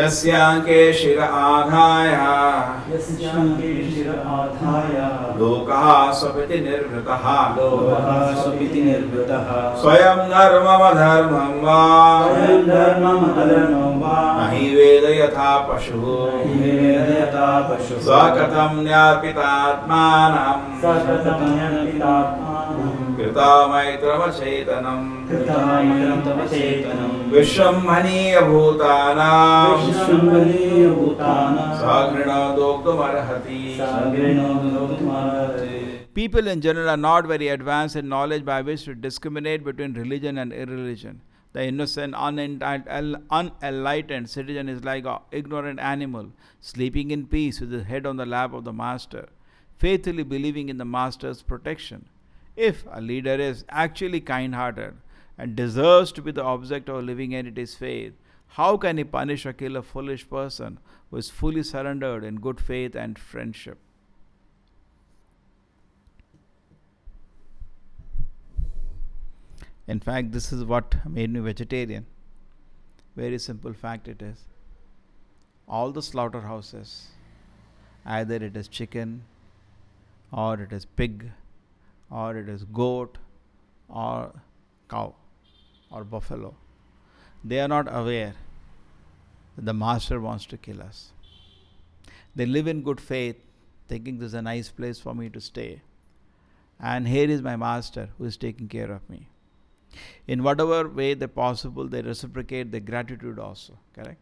यस्यांके शिर आधाय लोकः स्वपिति निर्वृतः स्वयं धर्ममधर्मं वा नहि वेद यथा पशुः स्वकथं न्यापितात्मानं कृतमैत्रमचेतनम् विश्वम्भनीयभूतानां सघृणोक्तुमर्हति. People in general are not very advanced in knowledge by which to discriminate between religion and irreligion. The innocent, unenlightened citizen is like an ignorant animal, sleeping in peace with his head on the lap of the master, faithfully believing in the master's protection. If a leader is actually kind-hearted and deserves to be the object of a living entity's faith, how can he punish or kill a foolish person who is fully surrendered in good faith and friendship? In fact, this is what made me vegetarian. Very simple fact it is. All the slaughterhouses, either it is chicken, or it is pig, or it is goat, or cow, or buffalo, they are not aware that the master wants to kill us. They live in good faith, thinking this is a nice place for me to stay. And here is my master who is taking care of me. In whatever way they possible, they reciprocate their gratitude also. Correct?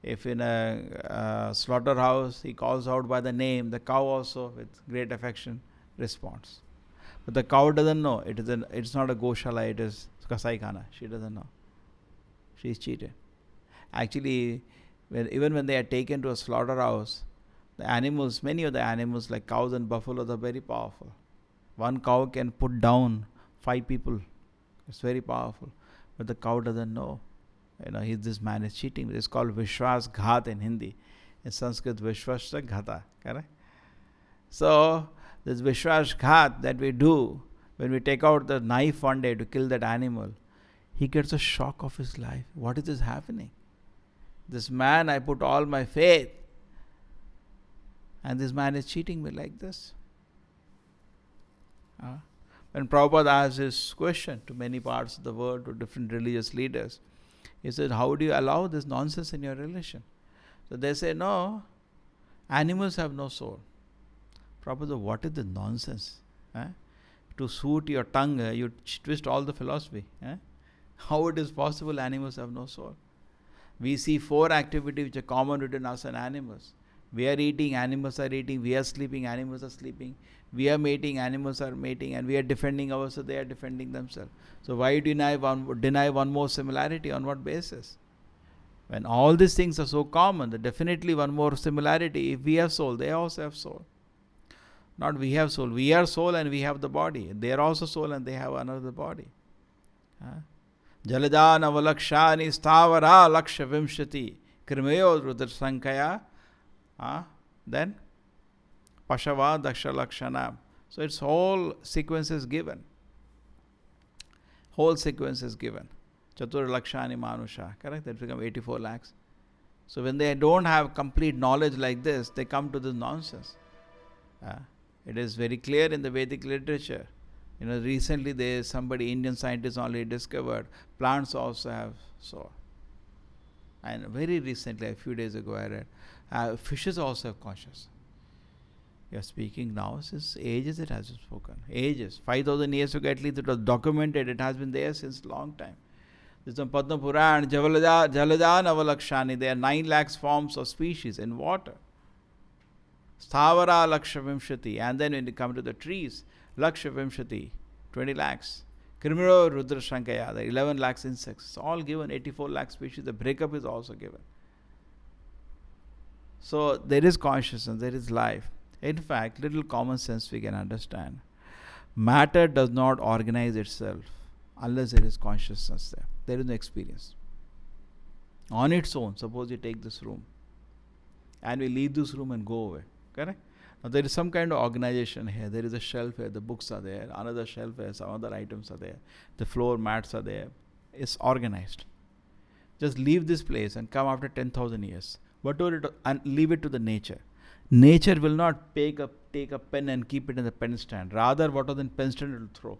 If in a slaughterhouse he calls out by the name, the cow also with great affection responds. But the cow doesn't know. It's not a goshala, it is kasai khana. She doesn't know. She is cheated. Actually, even when they are taken to a slaughterhouse, the animals, many of the animals like cows and buffaloes are very powerful. One cow can put down 5 people. It's very powerful. But the cow doesn't know. This man is cheating. It's called Vishwas Ghat in Hindi. In Sanskrit, Vishwasya Ghata. Correct? So, this Vishwas Ghat that we do, when we take out the knife one day to kill that animal, he gets a shock of his life. What is this happening? This man, I put all my faith, and this man is cheating me like this. Uh, when Prabhupada asked this question to many parts of the world, to different religious leaders, he said, how do you allow this nonsense in your religion? So they say, no, animals have no soul. Prabhupada said, what is the nonsense? To suit your tongue, you twist all the philosophy. How it is possible animals have no soul? We see four activities which are common between us and animals. We are eating, animals are eating. We are sleeping, animals are sleeping. We are mating, animals are mating. And we are defending ourselves, they are defending themselves. So why deny one more similarity? On what basis? When all these things are so common, then definitely one more similarity. If we have soul, they also have soul. Not we have soul. We are soul and we have the body. They are also soul and they have another body. Jalajan avalakshani stavara laksha vimshati krimayo rudra sankaya. Then Pashava Daksha Lakshana. So its whole sequence is given. Whole sequence is given. Chatur Lakshani Manusha. Correct? That become 84 lakhs. So when they don't have complete knowledge like this, they come to this nonsense. It is very clear in the Vedic literature. Recently somebody, Indian scientists only discovered plants also have soul. And very recently, a few days ago, I read, fishes also have consciousness. You are speaking now, since ages it has been spoken. Ages. 5,000 years ago at least it was documented. It has been there since long time. This is Padma Puran, Jalajan Avalakshani. There are 9 lakhs forms of species in water. Sthavara Lakshavimshati. And then when you come to the trees, Lakshavimshati, 20 lakhs. Krimiro Rudra Shankaya, the 11 lakhs insects. It's all given, 84 lakh species. The breakup is also given. So there is consciousness, there is life. In fact, little common sense we can understand. Matter does not organize itself unless there is consciousness there. There is no experience. On its own, suppose you take this room and we leave this room and go away. Correct? Now there is some kind of organization here. There is a shelf here, the books are there, another shelf here, some other items are there, the floor mats are there. It's organized. Just leave this place and come after 10,000 years. And leave it to the nature. Nature will not take a pen and keep it in the pen stand. Rather, what was in pen stand it will throw.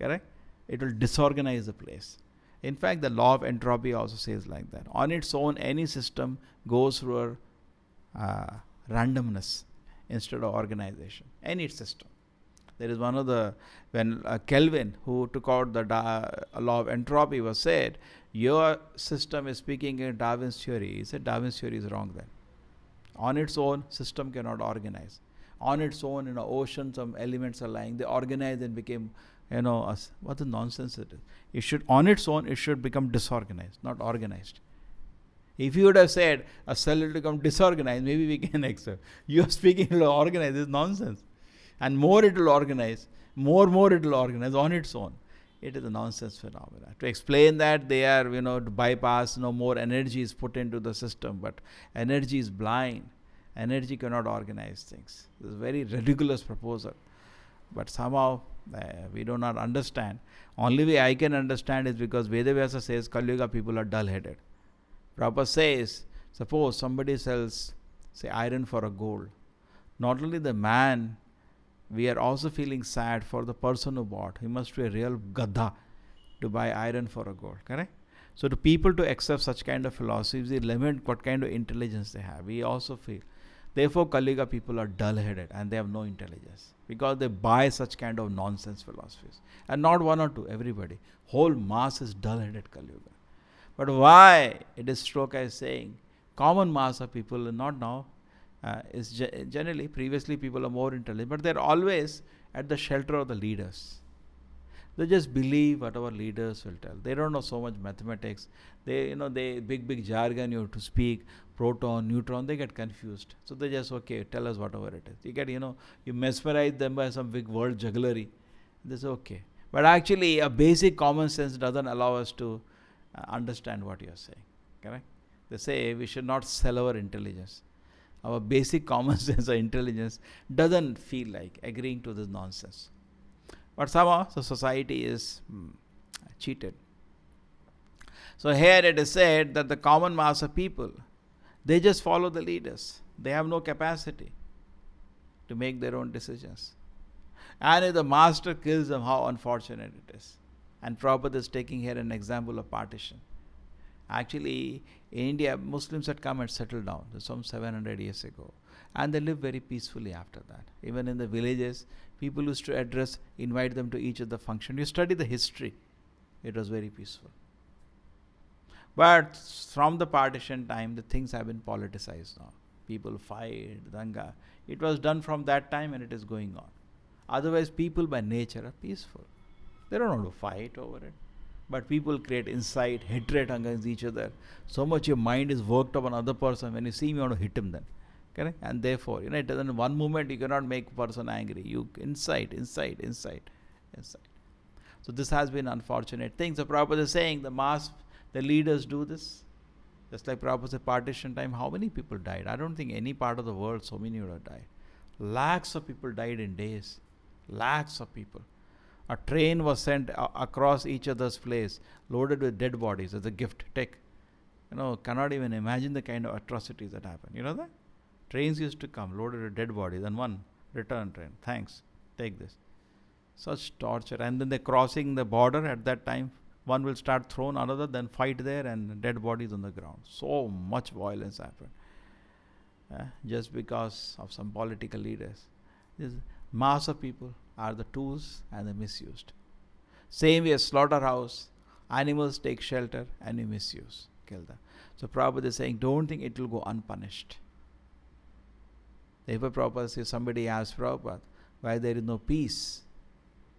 Correct? It will disorganize the place. In fact, the law of entropy also says like that. On its own, any system goes through a randomness instead of organization. Any system. There is one of the, when Kelvin, who took out the law of entropy, was said, your system is speaking in Darwin's theory. He said Darwin's theory is wrong then. On its own, system cannot organize. On its own, in an ocean, some elements are lying. They organize and became, what a nonsense it is. It should, on its own, it should become disorganized, not organized. If you would have said a cell will become disorganized, maybe we can accept. You are speaking it will organize. This is nonsense. And more it will organize. More it will organize on its own. It is a nonsense phenomena. To explain that, they are, to bypass, more energy is put into the system. But energy is blind. Energy cannot organize things. This is a very ridiculous proposal. But somehow, we do not understand. Only way I can understand is because Vedavyasa says Kali Yuga people are dull-headed. Prabhupada says, suppose somebody sells, say, iron for a gold. Not only the man, we are also feeling sad for the person who bought. He must be a real gadha to buy iron for a gold. Correct? So to people to accept such kind of philosophies, they limit what kind of intelligence they have. We also feel. Therefore, Kali Yuga people are dull-headed and they have no intelligence. Because they buy such kind of nonsense philosophies. And not one or two, everybody. Whole mass is dull-headed Kali Yuga. But why? It is Shloka is saying, common mass of people, not now, is generally, previously people are more intelligent, but they're always at the shelter of the leaders. They just believe whatever leaders will tell. They don't know so much mathematics. They big jargon you have to speak, proton, neutron, they get confused. So they just, okay, tell us whatever it is. You get, you mesmerize them by some big word jugglery. This is okay. But actually, a basic common sense doesn't allow us to understand what you are saying. Correct? They say we should not sell our intelligence. Our basic common sense or intelligence doesn't feel like agreeing to this nonsense. But somehow the society is cheated. So here it is said that the common mass of people, they just follow the leaders. They have no capacity to make their own decisions. And if the master kills them, how unfortunate it is. And Prabhupada is taking here an example of partition. Actually, in India, Muslims had come and settled down some 700 years ago. And they lived very peacefully after that. Even in the villages, people used to invite them to each of the functions. You study the history, it was very peaceful. But from the partition time, the things have been politicized now. People fight, danga. It was done from that time and it is going on. Otherwise, people by nature are peaceful. They don't want to fight over it. But people create insight, hatred against each other. So much your mind is worked up on another person. When you see him, you want to hit him then. Correct? And therefore, it doesn't, in one moment you cannot make a person angry. You incite. So this has been unfortunate thing. So Prabhupada is saying the leaders do this. Just like Prabhupada said, partition time, how many people died? I don't think any part of the world so many would have died. Lakhs of people died in days. Lakhs of people. A train was sent across each other's place, loaded with dead bodies as a gift. Take. Cannot even imagine the kind of atrocities that happened. You know that? Trains used to come loaded with dead bodies and one return train. Thanks. Take this. Such torture. And then they're crossing the border at that time. One will start thrown, another, then fight there and dead bodies on the ground. So much violence happened. Just because of some political leaders. This mass of people are the tools and they're misused. Same way as slaughterhouse, animals take shelter and you misuse, kill them. So Prabhupada is saying, don't think it will go unpunished. Therefore Prabhupada says, somebody asked Prabhupada, why there is no peace?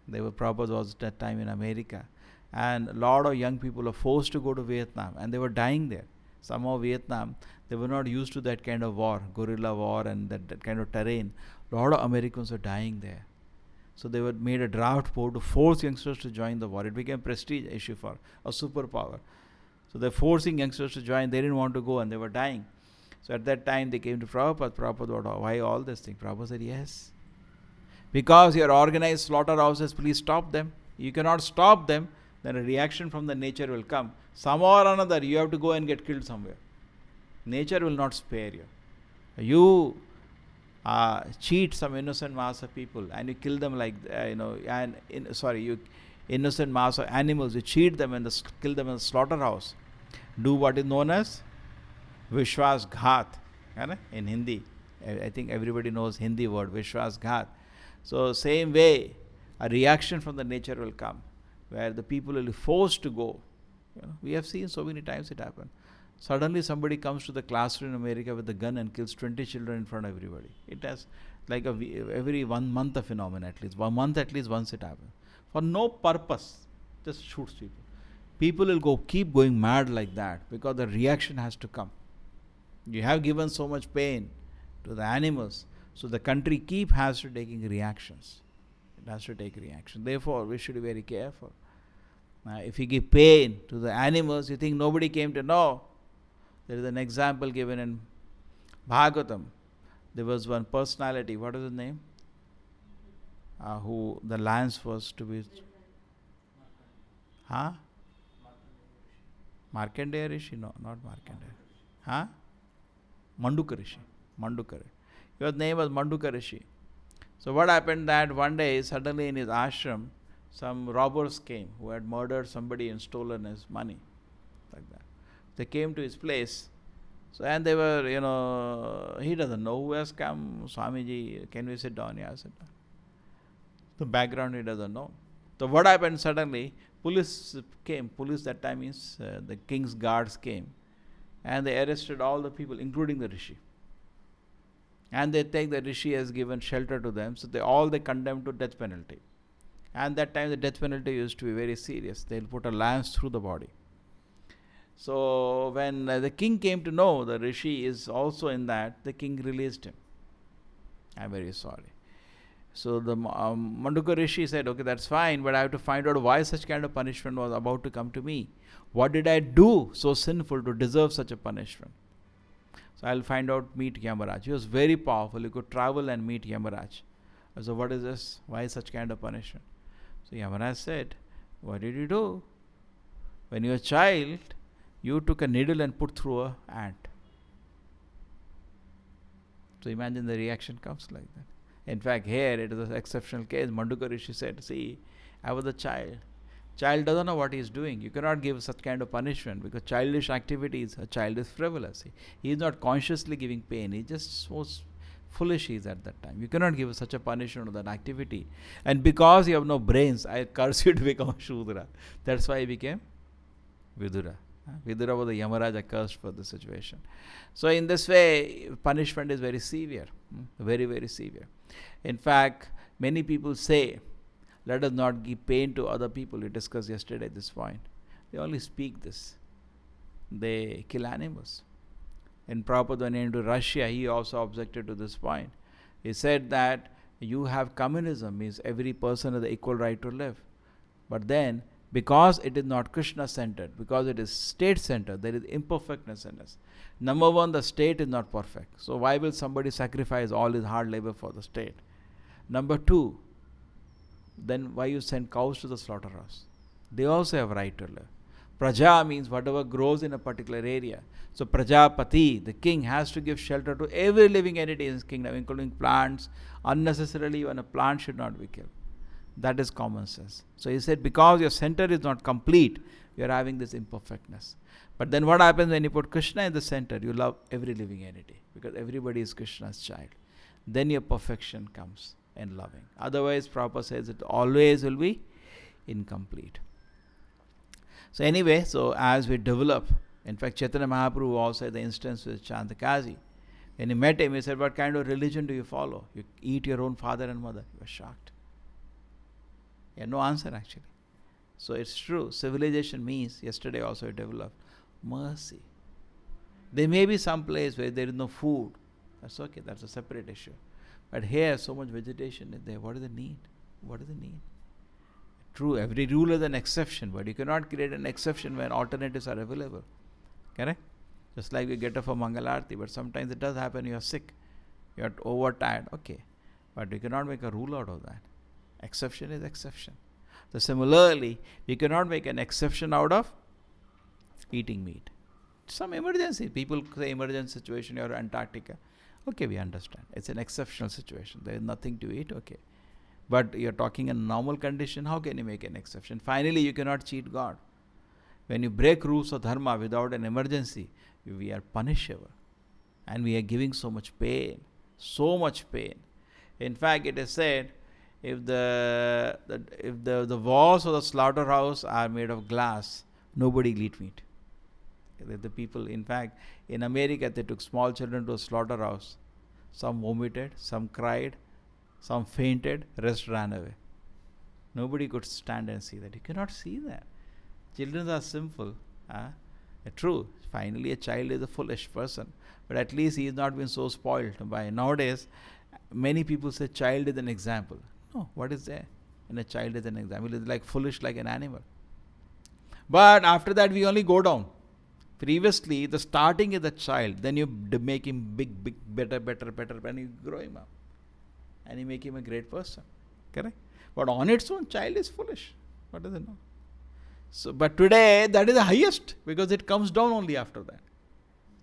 Prabhupada was that time in America. And a lot of young people were forced to go to Vietnam and they were dying there. Somehow Vietnam, they were not used to that kind of war, guerrilla war and that kind of terrain. A lot of Americans were dying there. So they were made a draft board to force youngsters to join the war. It became a prestige issue for a superpower. So they're forcing youngsters to join. They didn't want to go and they were dying. So at that time they came to Prabhupada. Prabhupada, why all this thing? Prabhupada said, yes. Because your organized slaughterhouses, please stop them. You cannot stop them, then a reaction from the nature will come. Somehow or another, you have to go and get killed somewhere. Nature will not spare you. You cheat some innocent mass of people and you kill them you innocent mass of animals, you cheat them and kill them in the slaughterhouse. Do what is known as Vishwas Ghat. In Hindi. I think everybody knows Hindi word, Vishwas Ghat. So same way, a reaction from the nature will come, where the people will be forced to go. We have seen so many times it happen. Suddenly somebody comes to the classroom in America with a gun and kills 20 children in front of everybody. It has like every 1 month a phenomenon at least. 1 month at least once it happens. For no purpose, just shoots people. People will keep going mad like that because the reaction has to come. You have given so much pain to the animals, so the country has to taking reactions. It has to take reaction. Therefore, we should be very careful. If you give pain to the animals, you think nobody came to know. There is an example given in Bhagavatam. There was one personality, what is his name? Who the lance was to be... Markandeya Rishi? No, not Markandeya. Manduka Rishi. His name was Manduka Rishi. So what happened that one day, suddenly in his ashram, some robbers came who had murdered somebody and stolen his money. Like that. They came to his place. So and they were, he doesn't know who has come. Swamiji, can we sit down? Yeah, sit down. The background he doesn't know. So what happened suddenly? Police came. Police that time is the king's guards came. And they arrested all the people, including the Rishi. And they think the Rishi has given shelter to them. So they condemned to death penalty. And that time the death penalty used to be very serious. They'll put a lance through the body. So when the king came to know the Rishi is also in that, the king released him. I'm very sorry. So the Manduka Rishi said, okay, that's fine, but I have to find out why such kind of punishment was about to come to me. What did I do so sinful to deserve such a punishment? So I'll find out, meet Yamaraj. He was very powerful. He could travel and meet Yamaraj. So what is this? Why such kind of punishment? So Yamaraj said, what did you do? When you were a child, you took a needle and put through an ant. So imagine the reaction comes like that. In fact, here it is an exceptional case. Mandukya Rishi said, see, I was a child. Child doesn't know what he is doing. You cannot give such kind of punishment because childish activities, a child is frivolous. He is not consciously giving pain. He just was foolish he is at that time. You cannot give such a punishment of that activity. And because you have no brains, I curse you to become Shudra. That's why he became Vidura. Vidura was the Yamaraja cursed for the situation. So in this way, punishment is very severe. Very, very severe. In fact, many people say, let us not give pain to other people. We discussed yesterday this point. They only speak this. They kill animals. In Prabhupada, when he went to Russia, he also objected to this point. He said that you have communism, means every person has the equal right to live. But then, because it is not Krishna-centered, because it is state-centered, there is imperfectness in us. Number one, the state is not perfect. So why will somebody sacrifice all his hard labor for the state? Number two, then why you send cows to the slaughterhouse? They also have right to live. Praja means whatever grows in a particular area. So Prajapati, the king, has to give shelter to every living entity in his kingdom, including plants. Unnecessarily, even a plant should not be killed. That is common sense. So he said, because your center is not complete, you are having this imperfectness. But then what happens when you put Krishna in the center? You love every living entity, because everybody is Krishna's child. Then your perfection comes in loving. Otherwise, Prabhupada says it always will be incomplete. So anyway, so as we develop, in fact, Chaitanya Mahaprabhu also had the instance with Chandakaji. When he met him, he said, what kind of religion do you follow? You eat your own father and mother. He was shocked. He had no answer actually. So it's true. Civilization means, yesterday also it developed, mercy. There may be some place where there is no food. That's okay. That's a separate issue. But here, so much vegetation is there. What is the need? What is the need? True, every rule is an exception, but you cannot create an exception when alternatives are available. Correct? Just like we get up for Mangalarti, but sometimes it does happen, you are sick, you are overtired, okay. But you cannot make a rule out of that. Exception is exception. So similarly, we cannot make an exception out of eating meat. Some emergency, people say emergency situation, you are Antarctica. Okay, we understand. It's an exceptional situation. There is nothing to eat, okay. But you're talking in normal condition, how can you make an exception? Finally, you cannot cheat God. When you break rules of dharma without an emergency, we are punishable. And we are giving so much pain. So much pain. In fact, it is said, if the walls of the slaughterhouse are made of glass, nobody will eat meat. The people, in fact, in America, they took small children to a slaughterhouse. Some vomited, some cried, some fainted, rest ran away. Nobody could stand and see that. You cannot see that. Children are simple. True, finally a child is a foolish person. But at least he is not been so spoiled by. Nowadays, many people say child is an example. No, what is there? And a child is an example. It is like foolish like an animal. But after that, we only go down. Previously, the starting is the child. Then you make him big, better, and you grow him up. And you make him a great person. Correct? But on its own, child is foolish. What does it know? So, but today, that is the highest, because it comes down only after that.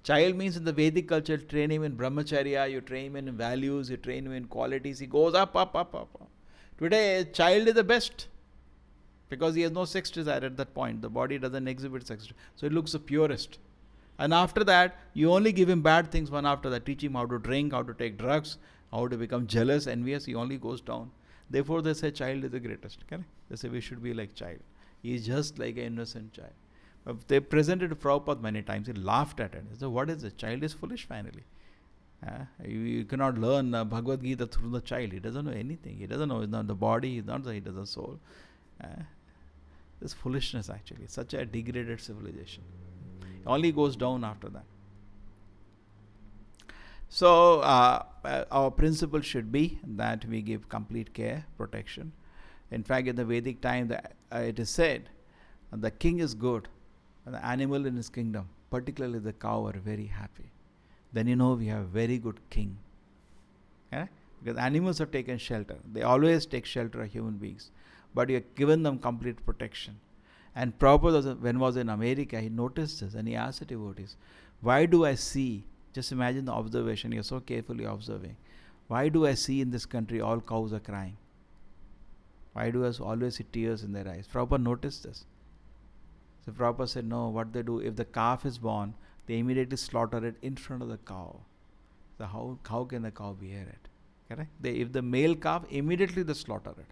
Child means in the Vedic culture, train him in brahmacharya, you train him in values, you train him in qualities, he goes up. Today, child is the best, because he has no sex desire at that point. The body doesn't exhibit sex desire. So it looks the purest. And after that, you only give him bad things one after that. Teach him how to drink, how to take drugs, how to become jealous, envious. He only goes down. Therefore, they say child is the greatest. Correct? They say we should be like child. He is just like an innocent child. They presented to Prabhupada many times. He laughed at it. He said, what is it? Child is foolish finally. You cannot learn Bhagavad Gita through the child. He doesn't know anything. He doesn't know. He's not the body. He doesn't the soul. This foolishness actually. Such a degraded civilization. Only goes down after that. So, our principle should be that we give complete care, protection. In fact, in the Vedic time, it is said, the king is good, and the animal in his kingdom, particularly the cow, are very happy. Then you know we have a very good king. Because animals have taken shelter. They always take shelter of human beings. But you have given them complete protection. And Prabhupada, when he was in America, he noticed this and he asked the devotees, why do I see, just imagine the observation, you're so carefully observing, Why do I see in this country all cows are crying? Why do I always see tears in their eyes? Prabhupada noticed this. So Prabhupada said, no, what they do, if the calf is born, they immediately slaughter it in front of the cow. So how can the cow bear it? Correct? If the male calf, immediately they slaughter it.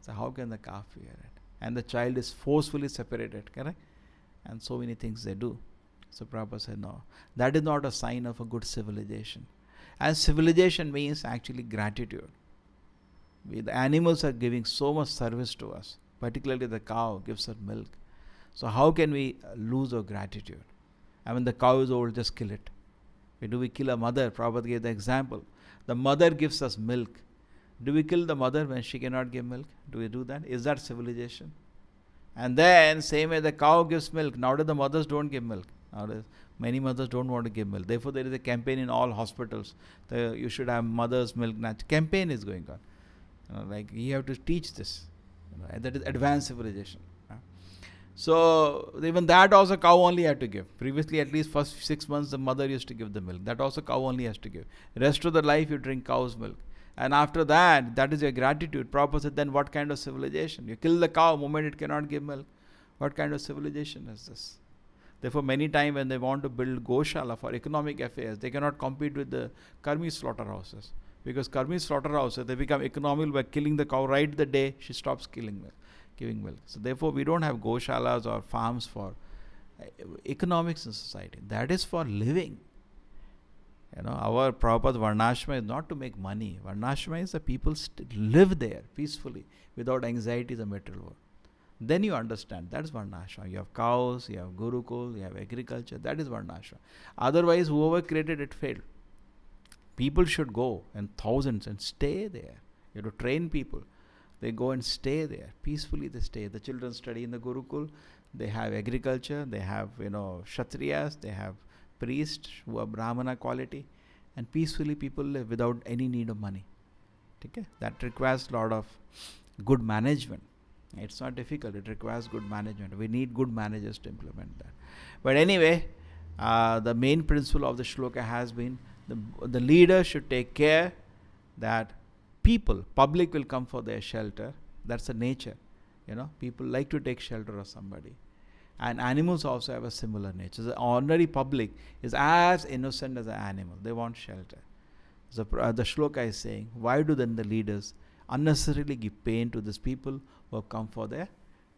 So how can the calf bear it? And the child is forcefully separated. Correct? And so many things they do. So Prabhupada said, no, that is not a sign of a good civilization. And civilization means actually gratitude. The animals are giving so much service to us, particularly the cow gives us milk. So how can we lose our gratitude? I mean, the cow is old, just kill it. Do we kill a mother? Prabhupada gave the example. The mother gives us milk. Do we kill the mother when she cannot give milk? Do we do that? Is that civilization? And then, same way the cow gives milk. Nowadays the mothers don't give milk. Nowadays, many mothers don't want to give milk. Therefore, there is a campaign in all hospitals. You should have mother's milk. Campaign is going on. Like you have to teach this. That is advanced civilization. So even that also cow only had to give. Previously, at least first 6 months, the mother used to give the milk. That also cow only has to give. Rest of the life you drink cow's milk. And after that, that is your gratitude. Prabhupada said, then what kind of civilization? You kill the cow moment it cannot give milk. What kind of civilization is this? Therefore, many times when they want to build Goshala for economic affairs, they cannot compete with the Karmi slaughterhouses. Because Karmi slaughterhouses, they become economical by killing the cow right the day she stops giving milk. So therefore, we don't have Goshalas or farms for economics in society. That is for living. Our Prabhupada's Varnashrama is not to make money. Varnashrama is the people live there peacefully without anxieties of material world. Then you understand. That is Varnashrama. You have cows, you have Gurukul, you have agriculture. That is Varnashrama. Otherwise, whoever created it failed. People should go in thousands and stay there. You have to train people. They go and stay there. Peacefully they stay. The children study in the Gurukul. They have agriculture. They have, Kshatriyas. They have priests who are Brahmana quality. And peacefully people live without any need of money. Okay? That requires a lot of good management. It's not difficult. It requires good management. We need good managers to implement that. But anyway, the main principle of the shloka has been the leader should take care that public will come for their shelter. That's the nature. People like to take shelter of somebody. And animals also have a similar nature. The ordinary public is as innocent as an animal. They want shelter. So the shloka is saying, why do then the leaders unnecessarily give pain to these people who have come for their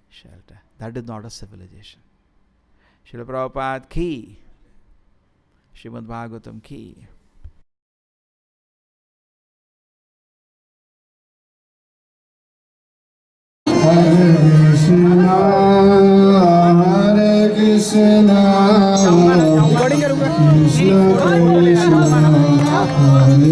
shelter? That is not a civilization. Srila Prabhupada ki, Srimad Bhagavatam ki. Hare Krishna, Hare Krishna, Krishna Krishna, Hare